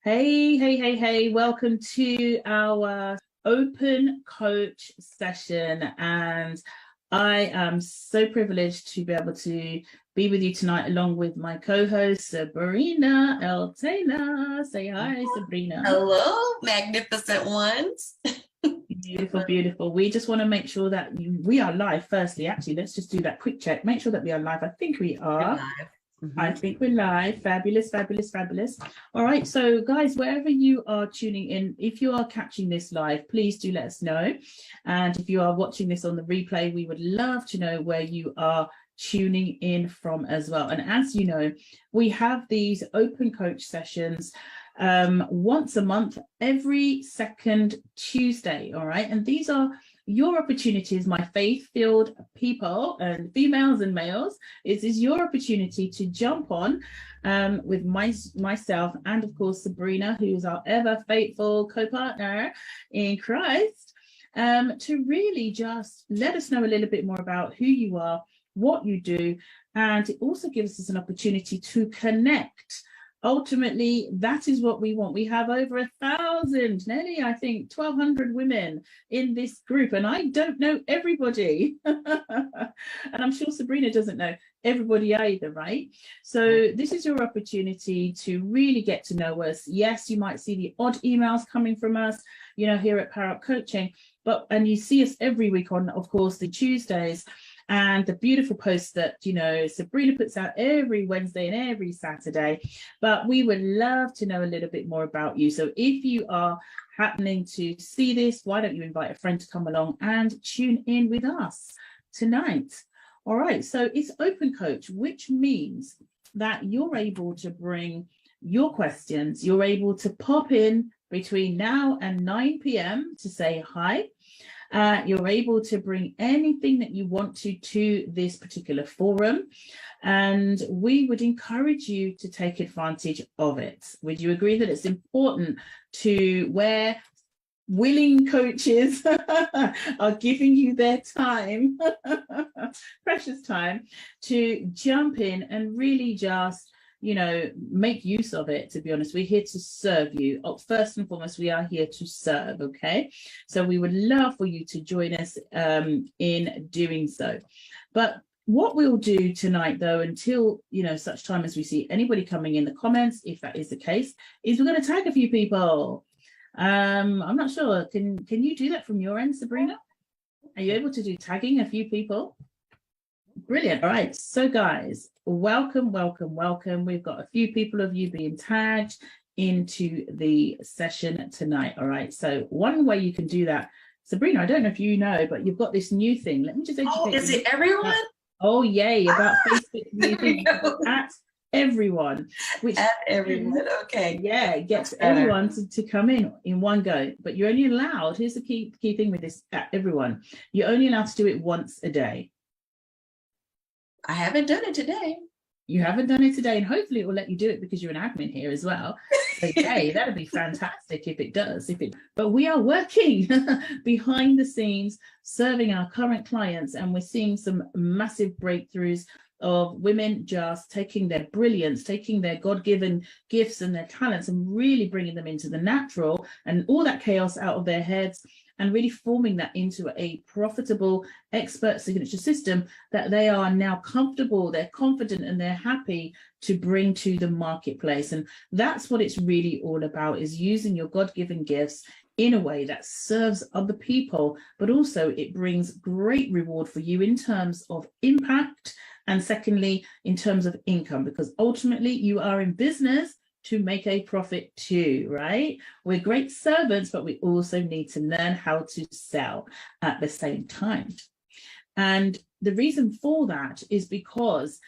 Hey, welcome to our open coach session. And I am so privileged to be able to be with you tonight, along with my co-host, Sabrina L. Taylor. Say hi, Sabrina. Hello, magnificent ones. Beautiful, beautiful. We just want to make sure that we are live. Firstly, actually, let's just do that quick check. Make sure that we are live. I think we are. I think we're live. Fabulous. All right, so guys, wherever you are tuning in, if you are catching this live, please do let us know. And if you are watching this on the replay, we would love to know where you are tuning in from as well. And as you know, we have these open coach sessions once a month, every second Tuesday. All right, and these are your opportunities, my faith-filled people, and females and males. It is your opportunity to jump on with myself and, of course, Sabrina, who is our ever faithful co-partner in Christ, to really just let us know a little bit more about who you are, what you do, and it also gives us an opportunity to connect. Ultimately, that is what we want. We have over 1,000, nearly, I think, 1,200 women in this group, and I don't know everybody. And I'm sure Sabrina doesn't know everybody either, right? So this is your opportunity to really get to know us. Yes, you might see the odd emails coming from us, you know, here at Power Up Coaching, and you see us every week on, of course, the Tuesdays. And the beautiful posts that, you know, Sabrina puts out every Wednesday and every Saturday. But we would love to know a little bit more about you. So if you are happening to see this, why don't you invite a friend to come along and tune in with us tonight? All right, so it's open coach, which means that you're able to bring your questions. You're able to pop in between now and 9 p.m. to say hi. You're able to bring anything that you want to this particular forum, and we would encourage you to take advantage of it. Would you agree that it's important to where willing coaches are giving you their time, precious time, to jump in and really just, you know, make use of it? To be honest, we're here to serve you. First and foremost, we are here to serve, okay? So we would love for you to join us in doing so. But what we'll do tonight, though, until, you know, such time as we see anybody coming in the comments, if that is the case, is we're going to tag a few people. I'm not sure. Can you do that from your end, Sabrina? Are you able to do tagging a few people? Brilliant. All right, so guys, welcome. We've got a few people of you being tagged into the session tonight. All right, so one way you can do that, Sabrina, I don't know if you know, but you've got this new thing. Let me just educate you. Is it everyone? Oh yay, about Facebook new thing at everyone, which at everyone. Okay, yeah, it gets everyone to come in one go. But you're only allowed, here's the key thing with this, at everyone, you're only allowed to do it once a day. I haven't done it today. You haven't done it today, and hopefully it will let you do it because you're an admin here as well. Okay, that'd be fantastic if it does. But we are working behind the scenes, serving our current clients, and we're seeing some massive breakthroughs of women just taking their brilliance, taking their God-given gifts and their talents, and really bringing them into the natural and all that chaos out of their heads, and really forming that into a profitable expert signature system that they are now comfortable, they're confident, and they're happy to bring to the marketplace. And that's what it's really all about, is using your God-given gifts in a way that serves other people, but also it brings great reward for you in terms of impact, and secondly, in terms of income, because ultimately you are in business to make a profit too, right? We're great servants, but we also need to learn how to sell at the same time. And the reason for that is because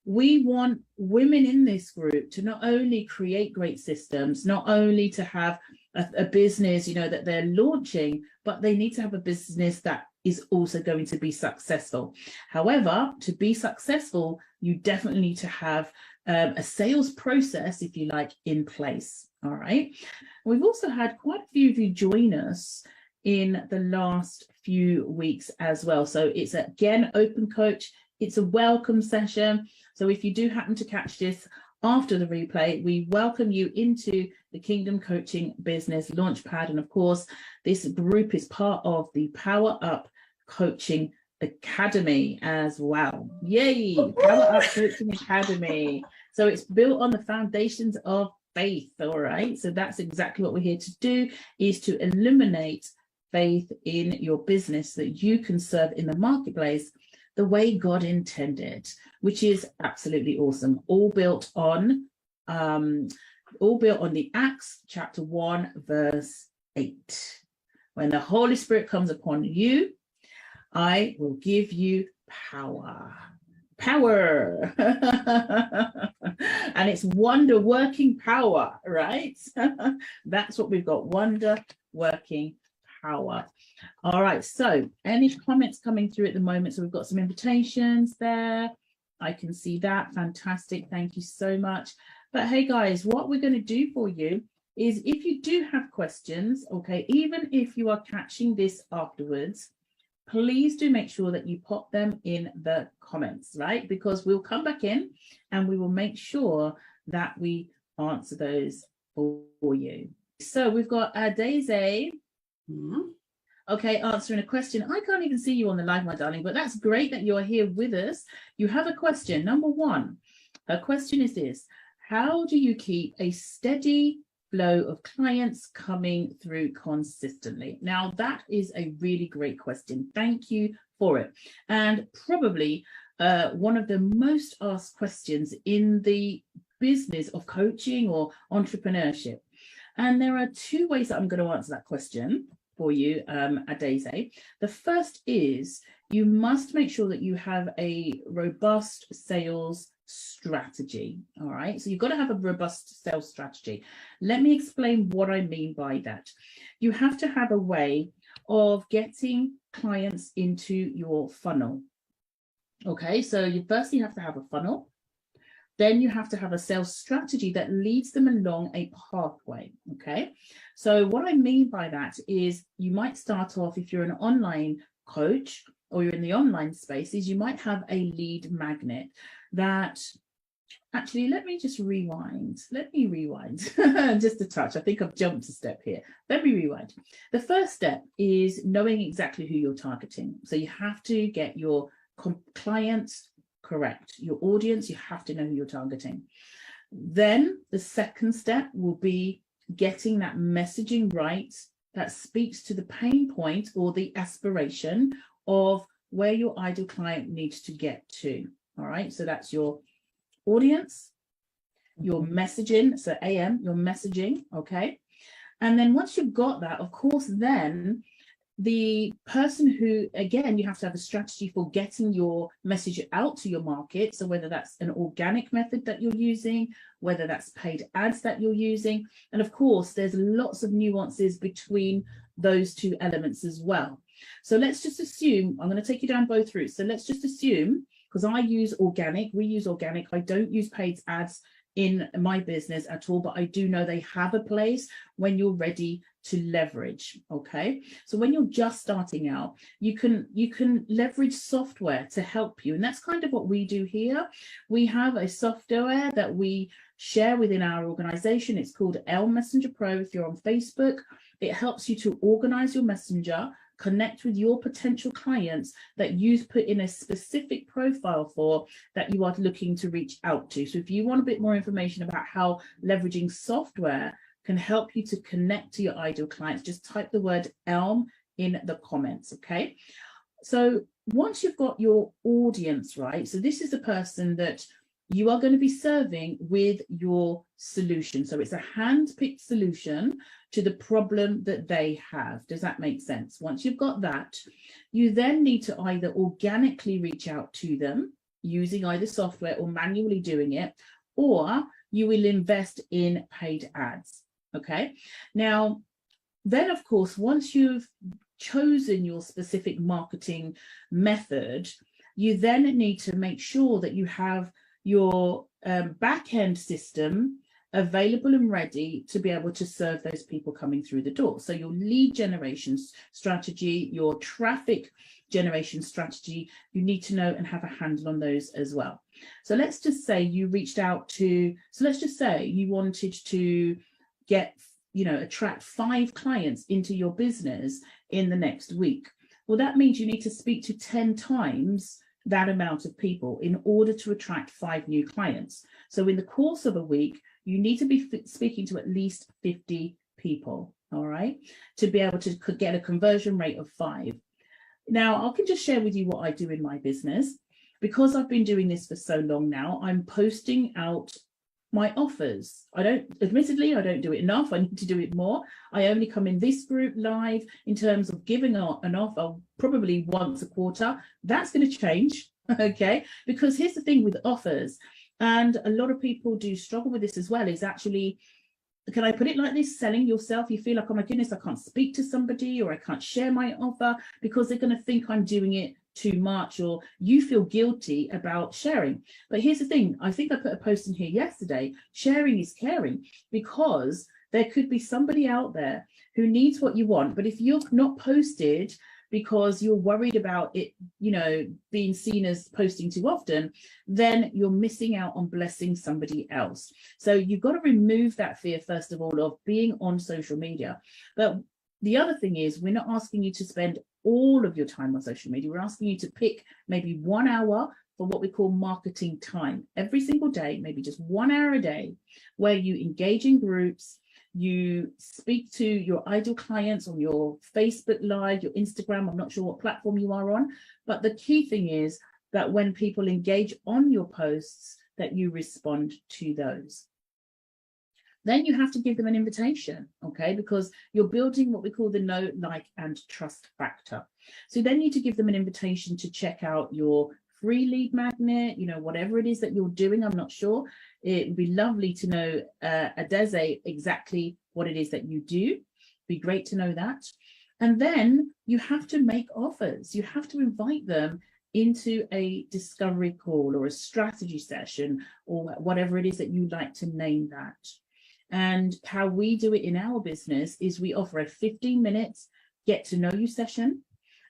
we want women in this group to not only create great systems, not only to have a business, you know, that they're launching, but they need to have a business that is also going to be successful. However, to be successful, you definitely need to have a sales process, if you like, in place. All right. We've also had quite a few of you join us in the last few weeks as well. So it's again open coach. It's a welcome session. So if you do happen to catch this after the replay, we welcome you into the Kingdom Coaching Business Launchpad. And of course, this group is part of the Power Up Coaching Academy as well. Yay! Power Up Coaching Academy. So it's built on the foundations of faith. All right. So that's exactly what we're here to do, is to illuminate faith in your business so that you can serve in the marketplace the way God intended, which is absolutely awesome. All built on the Acts chapter 1 verse 8. When the Holy Spirit comes upon you, I will give you power. Power. And it's wonder working power, right? That's what we've got, wonder working power. All right, so any comments coming through at the moment? So we've got some invitations there. I can see that. Fantastic. Thank you so much. But hey guys, what we're going to do for you is, if you do have questions, okay, even if you are catching this afterwards, please do make sure that you pop them in the comments, right? Because we'll come back in and we will make sure that we answer those for you. So we've got Daisy. Okay, answering a question. I can't even see you on the live, my darling, but that's great that you're here with us. You have a question. Number one, her question is this: how do you keep a steady flow of clients coming through consistently? Now, that is a really great question. Thank you for it. And probably one of the most asked questions in the business of coaching or entrepreneurship. And there are two ways that I'm going to answer that question for you, Adeze. The first is, you must make sure that you have a robust sales strategy. All right, so you've got to have a robust sales strategy. Let me explain what I mean by that. You have to have a way of getting clients into your funnel. Okay, so you firstly have to have a funnel. Then you have to have a sales strategy that leads them along a pathway. Okay, so what I mean by that is, you might start off, if you're an online coach or you're in the online spaces, you might have a lead magnet that, actually, let me rewind just a touch. I think I've jumped a step here. Let me rewind. The first step is knowing exactly who you're targeting. So you have to get your clients correct, your audience. You have to know who you're targeting. Then the second step will be getting that messaging right that speaks to the pain point or the aspiration of where your ideal client needs to get to. All right, so that's your audience, your messaging, so AM, your messaging, okay? And then once you've got that, of course, then the person who, again, you have to have a strategy for getting your message out to your market. So whether that's an organic method that you're using, whether that's paid ads that you're using, and of course, there's lots of nuances between those two elements as well. So let's just assume, I'm going to take you down both routes. So let's just assume, because I use organic, we use organic, I don't use paid ads in my business at all, but I do know they have a place when you're ready to leverage. Okay, so when you're just starting out, you can leverage software to help you, and that's kind of what we do here. We have a software that we share within our organization. It's called Elm Messenger Pro. If you're on Facebook, it helps you to organize your messenger, connect with your potential clients that you've put in a specific profile for, that you are looking to reach out to. So if you want a bit more information about how leveraging software can help you to connect to your ideal clients, just type the word Elm in the comments, okay? So once you've got your audience right, so this is the person that you are going to be serving with your solution. So it's a hand-picked solution to the problem that they have. Does that make sense? Once you've got that, you then need to either organically reach out to them using either software or manually doing it, or you will invest in paid ads. Okay. Now, then, of course, once you've chosen your specific marketing method, you then need to make sure that you have your back-end system available and ready to be able to serve those people coming through the door. So your lead generation strategy, your traffic generation strategy, you need to know and have a handle on those as well. So let's just say you reached out to, so let's just say you wanted to get, attract 5 clients into your business in the next week. Well, that means you need to speak to 10 times that amount of people in order to attract 5 new clients. So in the course of a week, you need to be speaking to at least 50 people, all right, to be able to get a conversion rate of 5. Now, I can just share with you what I do in my business. Because I've been doing this for so long now, I'm posting out my offers. Admittedly, I don't do it enough. I need to do it more. I only come in this group live in terms of giving out an offer probably once a quarter. That's going to change, okay? Because here's the thing with offers, and a lot of people do struggle with this as well, is actually, can I put it like this, selling yourself. You feel like, oh my goodness, I can't speak to somebody, or I can't share my offer because they're going to think I'm doing it too much, or you feel guilty about sharing. But here's the thing, I think I put a post in here yesterday, sharing is caring, because there could be somebody out there who needs what you want, but if you're not posted because you're worried about it, being seen as posting too often, then you're missing out on blessing somebody else. So you've got to remove that fear, first of all, of being on social media. But the other thing is, we're not asking you to spend all of your time on social media. We're asking you to pick maybe 1 hour for what we call marketing time every single day, maybe just 1 hour a day, where you engage in groups, you speak to your ideal clients on your Facebook Live, your Instagram. I'm not sure what platform you are on, but the key thing is that when people engage on your posts, that you respond to those. Then you have to give them an invitation, okay? Because you're building what we call the know, like, and trust factor. So then you need to give them an invitation to check out your free lead magnet, whatever it is that you're doing. I'm not sure. It would be lovely to know, Adeze, exactly what it is that you do. Be great to know that. And then you have to make offers. You have to invite them into a discovery call or a strategy session, or whatever it is that you like to name that. And how we do it in our business is we offer a 15-minute get to know you session.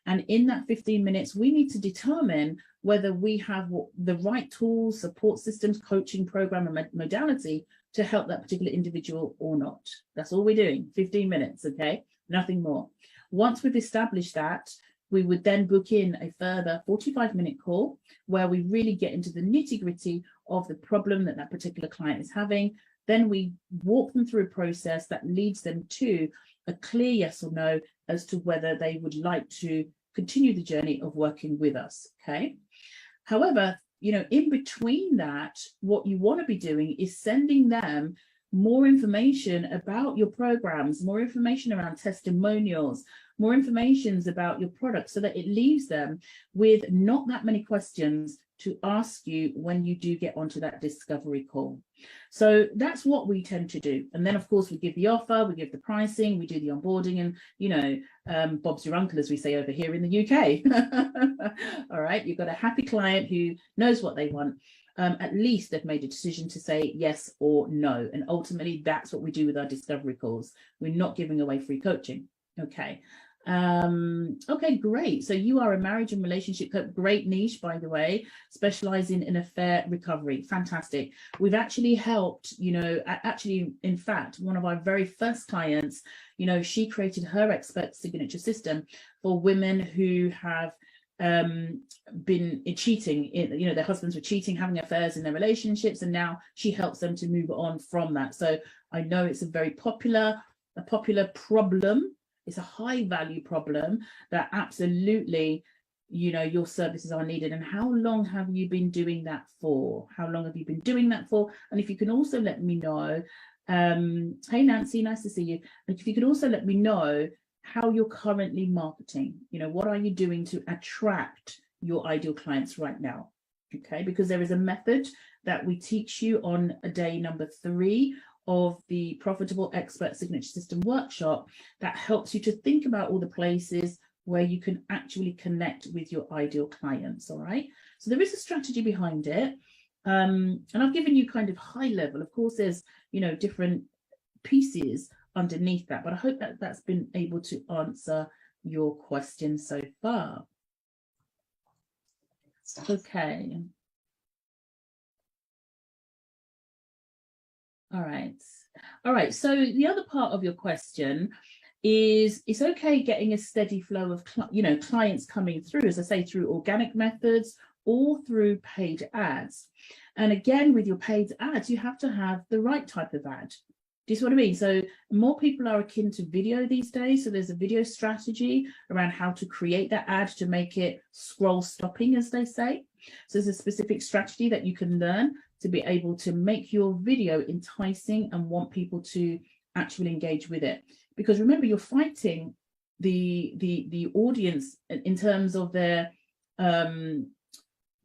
And in that 15 minutes, we need to determine whether we have the right tools, support systems, coaching program, and modality to help that particular individual or not. That's all we're doing, 15 minutes, okay? Nothing more. Once we've established that, we would then book in a further 45-minute call where we really get into the nitty-gritty of the problem that that particular client is having. Then we walk them through a process that leads them to a clear yes or no as to whether they would like to continue the journey of working with us, okay? However, in between that, what you want to be doing is sending them more information about your programs, more information around testimonials, more information about your products, so that it leaves them with not that many questions to ask you when you do get onto that discovery call. So that's what we tend to do. And then, of course, we give the offer, we give the pricing, we do the onboarding, and, Bob's your uncle, as we say over here in the UK. All right, you've got a happy client who knows what they want. At least they've made a decision to say yes or no. And ultimately, that's what we do with our discovery calls. We're not giving away free coaching. Okay. Okay, great. So you are a marriage and relationship coach. Great niche, by the way, specializing in affair recovery. Fantastic. We've actually helped, in fact, one of our very first clients, she created her expert signature system for women who have been cheating, their husbands were cheating, having affairs in their relationships, and now she helps them to move on from that. So I know it's a very popular problem. It's a high value problem that absolutely, your services are needed. And how long have you been doing that for? How long have you been doing that for? And if you can also let me know, hey Nancy, nice to see you. And if you could also let me know how you're currently marketing, what are you doing to attract your ideal clients right now? Okay, because there is a method that we teach you on day number 3 of the Profitable Expert Signature System workshop that helps you to think about all the places where you can actually connect with your ideal clients. All right, so there is a strategy behind it. And I've given you kind of high level. Of course, there's, you know, different pieces underneath that, but I hope that that's been able to answer your question so far. Okay. All right. So the other part of your question is, it's okay getting a steady flow of clients coming through, as I say, through organic methods or through paid ads. And again, with your paid ads, you have to have the right type of ad. Do you see what I mean? So more people are akin to video these days. So there's a video strategy around how to create that ad to make it scroll stopping, as they say. So there's a specific strategy that you can learn to be able to make your video enticing and want people to actually engage with it. Because remember, you're fighting the audience in terms of their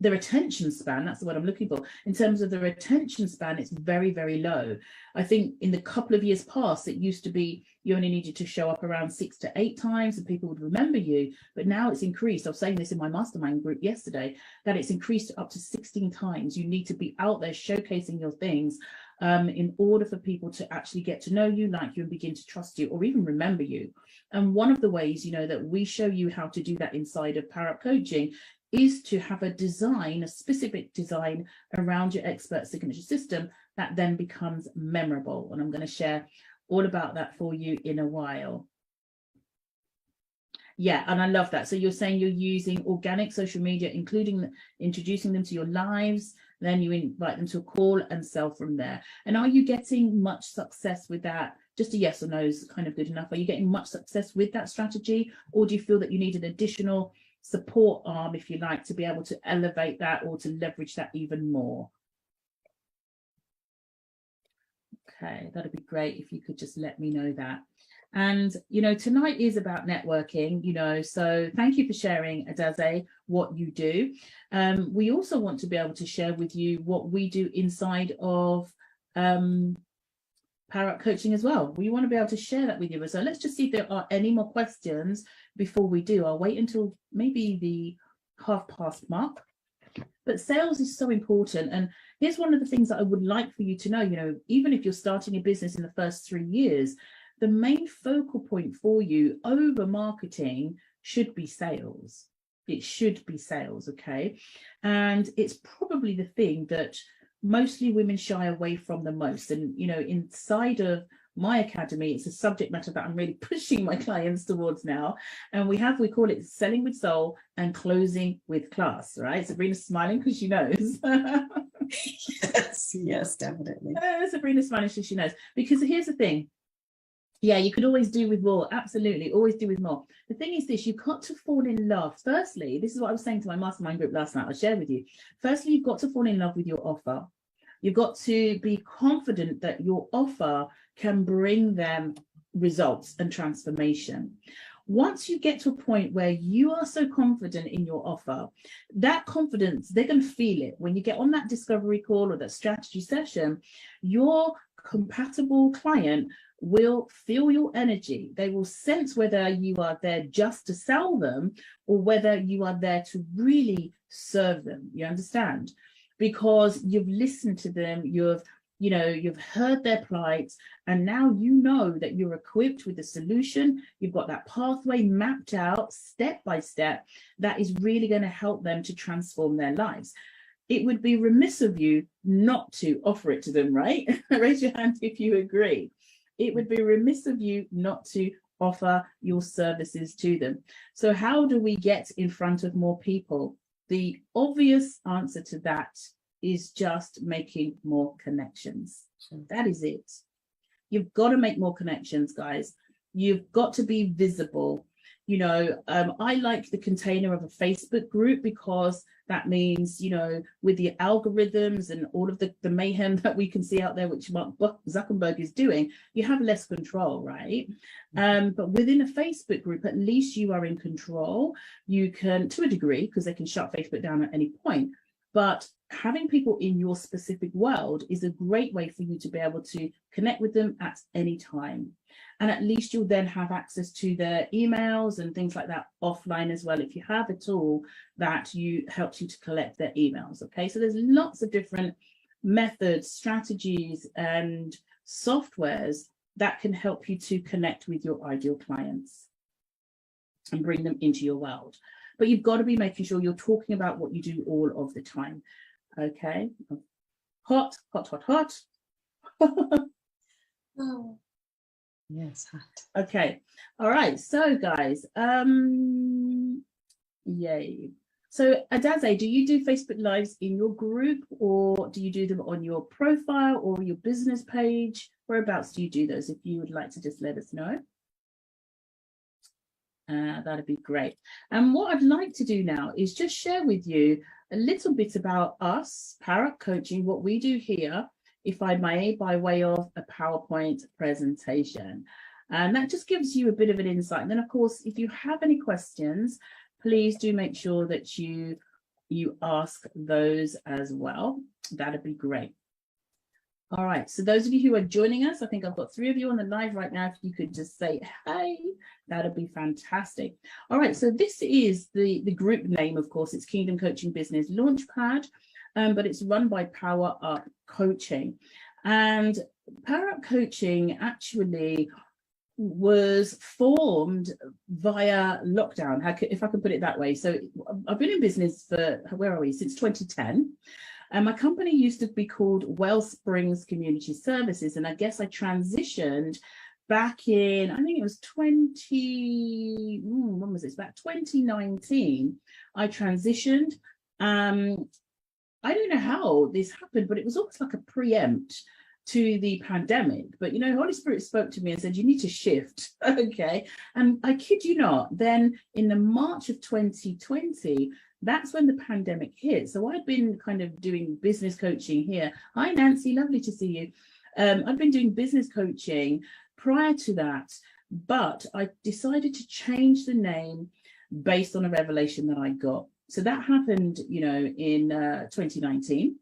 attention span. That's the word I'm looking for. In terms of their attention span, it's very, very low. I think in the couple of years past, it used to be you only needed to show up around 6 to 8 times and people would remember you. But now it's increased. I was saying this in my mastermind group yesterday, that it's increased up to 16 times. You need to be out there showcasing your things in order for people to actually get to know you, like you, and begin to trust you or even remember you. And one of the ways, you know, that we show you how to do that inside of Power Up Coaching is to have a design, a specific design around your expert signature system that then becomes memorable. And I'm going to share all about that for you in a while. Yeah, and I love that. So you're saying you're using organic social media, including introducing them to your lives, then you invite them to a call and sell from there. And are you getting much success with that? Just a yes or no is kind of good enough. Are you getting much success with that strategy? Or do you feel that you need an additional support arm, if you like, to be able to elevate that or to leverage that even more? Okay, that'd be great if you could just let me know that. And, you know, tonight is about networking, you know, so thank you for sharing, Adaze, what you do. We also want to be able to share with you what we do inside of Power Up Coaching as well. We want to be able to share that with you. So let's just see if there are any more questions before we do. I'll wait until maybe the 1/2 mark. But sales is so important. And here's one of the things that I would like for you to know, you know, even if you're starting a business in the first 3 years, the main focal point for you over marketing should be sales. It should be sales, okay? And it's probably the thing that mostly women shy away from the most. And, you know, inside of my academy, it's a subject matter that I'm really pushing my clients towards now. And we call it Selling with Soul and Closing with Class, right? Sabrina's smiling because she knows. Yes, definitely. Sabrina's smiling because she knows. Because here's the thing. Yeah, you could always do with more. Absolutely. Always do with more. The thing is this, you've got to fall in love. Firstly, this is what I was saying to my mastermind group last night. I'll share with you. Firstly, you've got to fall in love with your offer. You've got to be confident that your offer can bring them results and transformation. Once you get to a point where you are so confident in your offer, that confidence, they're going to feel it. When you get on that discovery call or that strategy session, your compatible client will feel your energy. They will sense whether you are there just to sell them or whether you are there to really serve them. You understand? Because you've listened to them, you've heard their plight, and now you know that you're equipped with the solution. You've got that pathway mapped out step by step that is really going to help them to transform their lives. It would be remiss of you not to offer it to them, right? Raise your hand if you agree. It would be remiss of you not to offer your services to them. So how do we get in front of more people? The obvious answer to that is just making more connections. That is it. You've got to make more connections, guys. You've got to be visible. You know, I like the container of a Facebook group because that means, you know, with the algorithms and all of the mayhem that we can see out there, which Mark Zuckerberg is doing, you have less control, right? But within a Facebook group, at least you are in control. You can, to a degree, because they can shut Facebook down at any point. But having people in your specific world is a great way for you to be able to connect with them at any time. And at least you'll then have access to their emails and things like that offline as well, if you have a tool that helps you to collect their emails. Okay, so there's lots of different methods, strategies, and softwares that can help you to connect with your ideal clients and bring them into your world. But you've got to be making sure you're talking about what you do all of the time. Okay, hot, hot, hot, hot. Oh, yes, hot. Okay, all right. So, guys, yay. So, Adaze, do you do Facebook Lives in your group, or do you do them on your profile or your business page? Whereabouts do you do those? If you would like to just let us know. That'd be great. And what I'd like to do now is just share with you a little bit about us, Power Up Coaching, what we do here, if I may, by way of a PowerPoint presentation. And that just gives you a bit of an insight. And then, of course, if you have any questions, please do make sure that you ask those as well. That'd be great. All right, so those of you who are joining us, I think I've got 3 of you on the live right now. If you could just say, hey, that'd be fantastic. All right, so this is the group name, of course, it's Kingdom Coaching Business Launchpad, but it's run by Power Up Coaching. And Power Up Coaching actually was formed via lockdown, if I can put it that way. So I've been in business for, where are we, since 2010. And my company used to be called Wellsprings Community Services. And I guess I transitioned back in, I think it was when was this? About 2019, I transitioned. I don't know how this happened, but it was almost like a preempt to the pandemic. But, you know, Holy Spirit spoke to me and said, you need to shift. Okay. And I kid you not, then in the March of 2020, that's when the pandemic hit. So I'd been kind of doing business coaching here. Hi, Nancy, lovely to see you. I'd been doing business coaching prior to that, but I decided to change the name based on a revelation that I got. So that happened, you know, in 2019.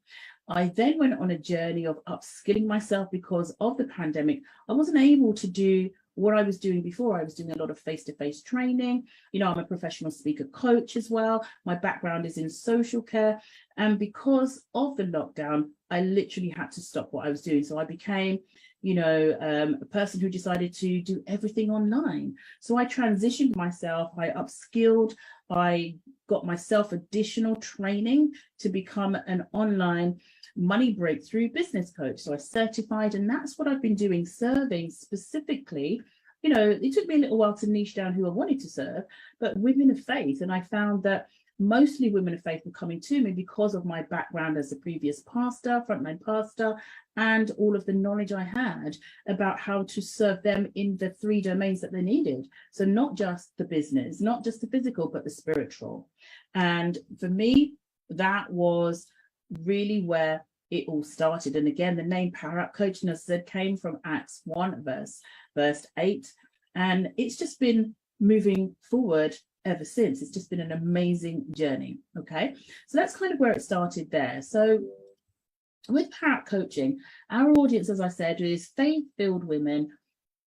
I then went on a journey of upskilling myself because of the pandemic. I wasn't able to do what I was doing before. I was doing a lot of face-to-face training. You know, I'm a professional speaker coach as well. My background is in social care. And because of the lockdown, I literally had to stop what I was doing. So I became, you know, a person who decided to do everything online. So I transitioned myself, I upskilled, I got myself additional training to become an online money breakthrough business coach. So I certified, and that's what I've been doing, serving specifically. You know, it took me a little while to niche down who I wanted to serve, but women of faith. And I found that mostly women of faith were coming to me because of my background as a previous pastor, frontline pastor, and all of the knowledge I had about how to serve them in the 3 domains that they needed. So not just the business, not just the physical, but the spiritual. And for me, that was really where it all started. And again, the name Power Up Coaching, as I said, came from Acts 1 verse 8. And it's just been moving forward ever since. It's just been an amazing journey. Okay, so that's kind of where it started there. So with Power Up Coaching, our audience, as I said, is faith-filled women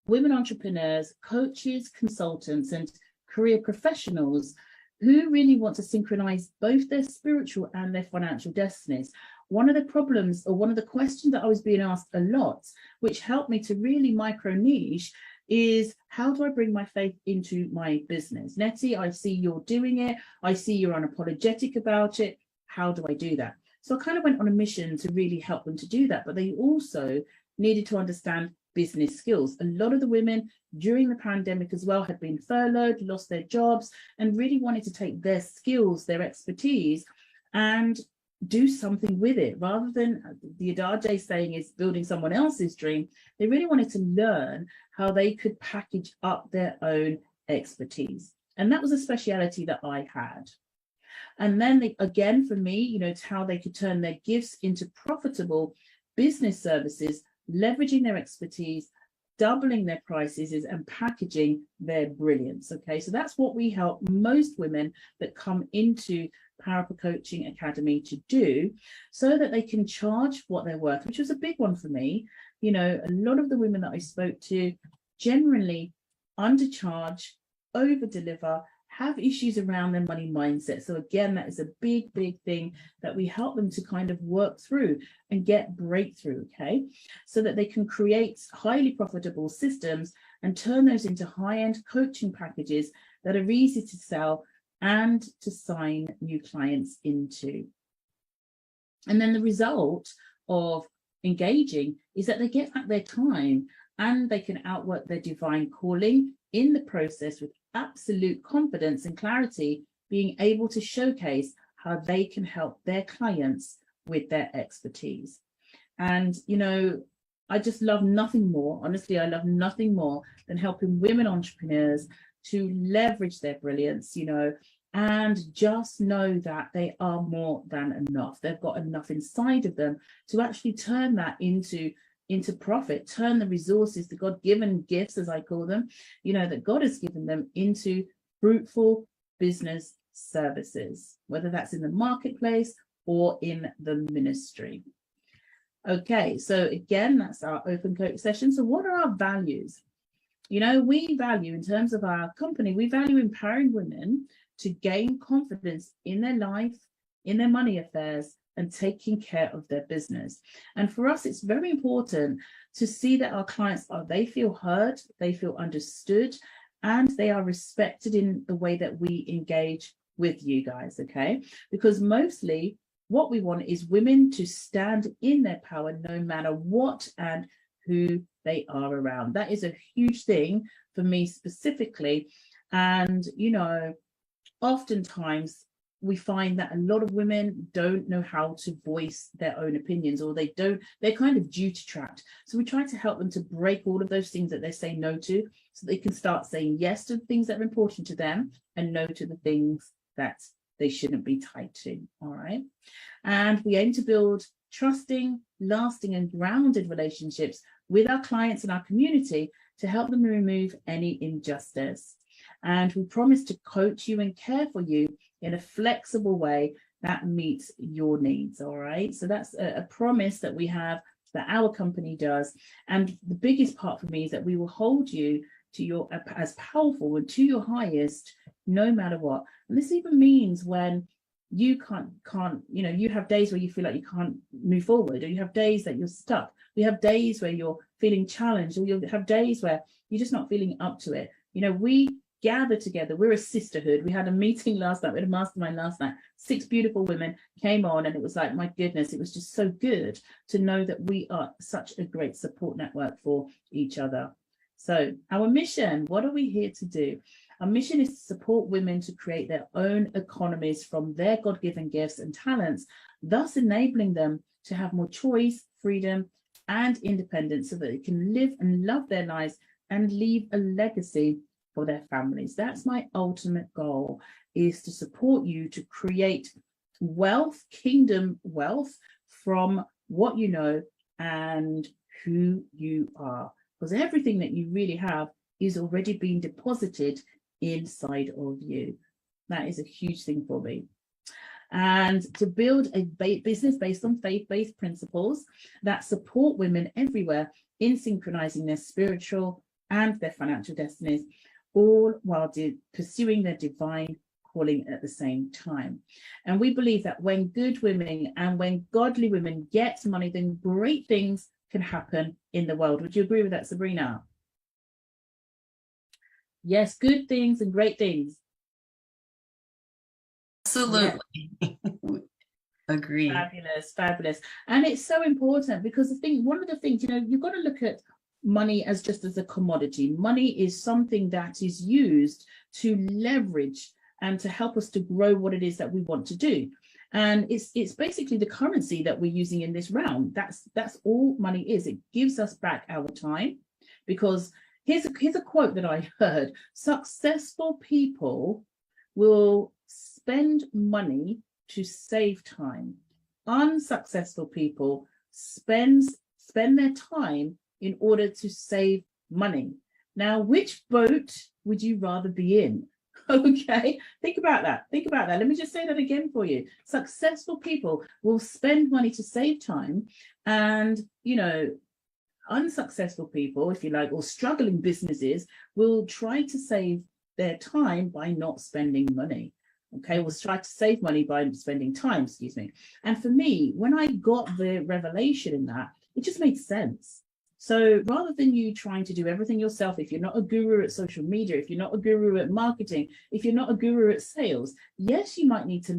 entrepreneurs, coaches, consultants, and career professionals who really want to synchronize both their spiritual and their financial destinies. One of the problems, or one of the questions that I was being asked a lot, which helped me to really micro niche, is how do I bring my faith into my business? Nettie, I see you're doing it. I see you're unapologetic about it. How do I do that? So I kind of went on a mission to really help them to do that, but they also needed to understand business skills. A lot of the women during the pandemic as well had been furloughed, lost their jobs, and really wanted to take their skills, their expertise, and do something with it. Rather than the adage saying is building someone else's dream, they really wanted to learn how they could package up their own expertise. And that was a speciality that I had. And then again, for me, you know, it's how they could turn their gifts into profitable business services, leveraging their expertise, doubling their prices, and packaging their brilliance. Okay, so that's what we help most women that come into Power Coaching Academy to do, so that they can charge what they're worth, which was a big one for me. You know, a lot of the women that I spoke to generally undercharge, over deliver, have issues around their money mindset. So again, that is a big thing that we help them to kind of work through and get breakthrough, okay? So that they can create highly profitable systems and turn those into high-end coaching packages that are easy to sell and to sign new clients into. And then the result of engaging is that they get back their time and they can outwork their divine calling in the process with absolute confidence and clarity, being able to showcase how they can help their clients with their expertise. And, you know, I just love nothing more. Honestly, I love nothing more than helping women entrepreneurs to leverage their brilliance, you know, and just know that they are more than enough. They've got enough inside of them to actually turn that into profit, turn the resources, the God-given gifts, as I call them, you know, that God has given them, into fruitful business services, whether that's in the marketplace or in the ministry. Okay, so again, that's our open coach session. So what are our values? You know, we value, in terms of our company, we value empowering women to gain confidence in their life, in their money affairs, and taking care of their business. And for us, it's very important to see that our clients they feel heard, they feel understood, and they are respected in the way that we engage with you guys, okay? Because mostly what we want is women to stand in their power no matter what and who they are around. That is a huge thing for me specifically. And, you know, oftentimes we find that a lot of women don't know how to voice their own opinions, or they're kind of duty trapped. So we try to help them to break all of those things that they say no to, so they can start saying yes to the things that are important to them and no to the things that they shouldn't be tied to. All right. And we aim to build trusting, lasting, and grounded relationships with our clients and our community to help them remove any injustice. And we promise to coach you and care for you in a flexible way that meets your needs. All right. So that's a promise that we have, that our company does. And the biggest part for me is that we will hold you to your as powerful and to your highest, no matter what. And this even means when you can't, you know, you have days where you feel like you can't move forward, or you have days that you're stuck. We have days where you're feeling challenged, or you'll have days where you're just not feeling up to it. You know, we gather together. We're a sisterhood. We had a meeting last night. We had a mastermind last night. 6 beautiful women came on, and it was like, my goodness, it was just so good to know that we are such a great support network for each other. So our mission, what are we here to do? Our mission is to support women to create their own economies from their God-given gifts and talents, thus enabling them to have more choice, freedom, and independence, so that they can live and love their lives and leave a legacy for their families. That's my ultimate goal, is to support you to create wealth, kingdom wealth, from what you know and who you are. Because everything that you really have is already being deposited inside of you. That is a huge thing for me. And to build a business based on faith-based principles that support women everywhere in synchronizing their spiritual and their financial destinies, all while pursuing their divine calling at the same time. And we believe that when good women and when godly women get money, then great things can happen in the world. Would you agree with that, Sabrina? Yes, good things and great things. Absolutely. Yeah. Agree. Fabulous, fabulous. And it's so important, because one of the things, you know, you've got to look at money as just as a commodity. Money is something that is used to leverage and to help us to grow what it is that we want to do. And it's basically the currency that we're using in this realm. That's all money is. It gives us back our time, because here's a quote that I heard: successful people will spend money to save time. Unsuccessful people spend their time in order to save money. Now, which boat would you rather be in? Okay, think about that. Think about that. Let me just say that again for you. Successful people will spend money to save time, and unsuccessful people, if you like, or struggling businesses will try to save their time by not spending money. Okay, we'll try to save money by spending time, excuse me. And for me, when I got the revelation in that, it just made sense. So rather than you trying to do everything yourself, if you're not a guru at social media, if you're not a guru at marketing, if you're not a guru at sales, yes, you might need to